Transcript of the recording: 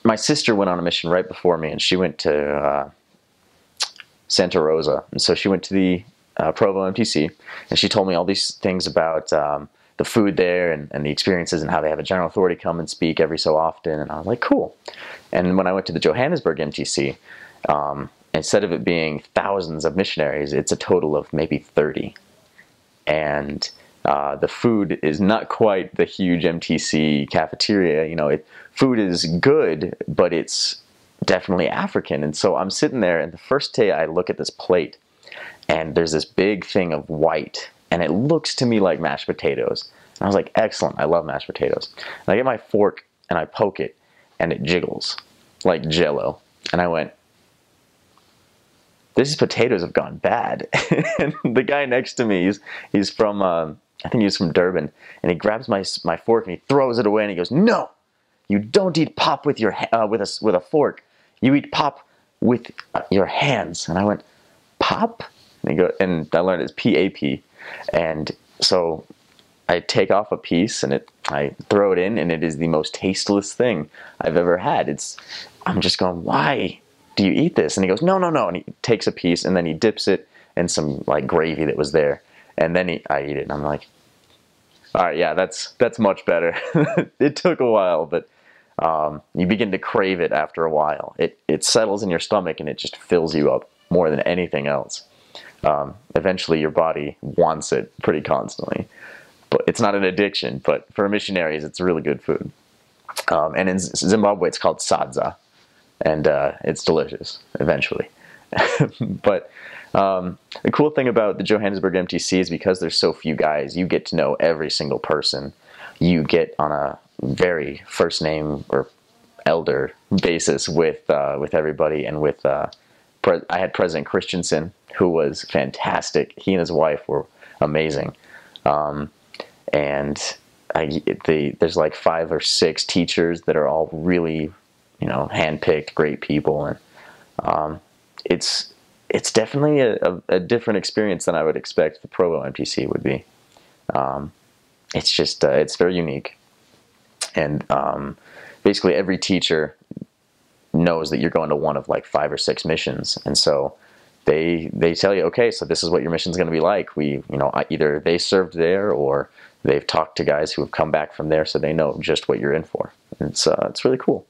my sister went on a mission right before me, and she went to Santa Rosa, and so she went to the Provo MTC, and she told me all these things about the food there and the experiences and how they have a general authority come and speak every so often, and I was like, cool. And when I went to the Johannesburg MTC, instead of it being thousands of missionaries, it's a total of maybe 30. And the food is not quite the huge MTC cafeteria. You know, food is good, but it's definitely African. And so I'm sitting there, and the first day I look at this plate, and there's this big thing of white, and it looks to me like mashed potatoes. And I was like, excellent, I love mashed potatoes. And I get my fork, and I poke it, and it jiggles like Jell-O. And I went, these potatoes have gone bad. And the guy next to me, he's from, I think he's from Durban, and he grabs my fork and he throws it away, and he goes, no, you don't eat pop with your with a fork. You eat pop with your hands. And I went, pop? And I learned it's P-A-P. And so I take off a piece and I throw it in, and it is the most tasteless thing I've ever had. I'm just going, why do you eat this? And he goes, no, no, no. And he takes a piece, and then he dips it in some like gravy that was there. And then I eat it, and I'm like, all right, yeah, that's much better. It took a while, but you begin to crave it after a while. It settles in your stomach, and it just fills you up more than anything else. Eventually your body wants it pretty constantly. But it's not an addiction, but for missionaries, it's really good food. And in Zimbabwe, it's called sadza, and it's delicious eventually. But the cool thing about the Johannesburg MTC is because there's so few guys, you get to know every single person. You get on a very first name or elder basis with everybody, and with I had President Christensen, who was fantastic. He and his wife were amazing. And there's like 5 or 6 teachers that are all really, you know, handpicked, great people, and it's definitely a different experience than I would expect the Provo MTC would be. It's just it's very unique, and basically every teacher knows that you're going to one of like 5 or 6 missions, and so they tell you, okay, so this is what your mission's going to be like. Either they served there, or they've talked to guys who have come back from there, so they know just what you're in for. It's really cool.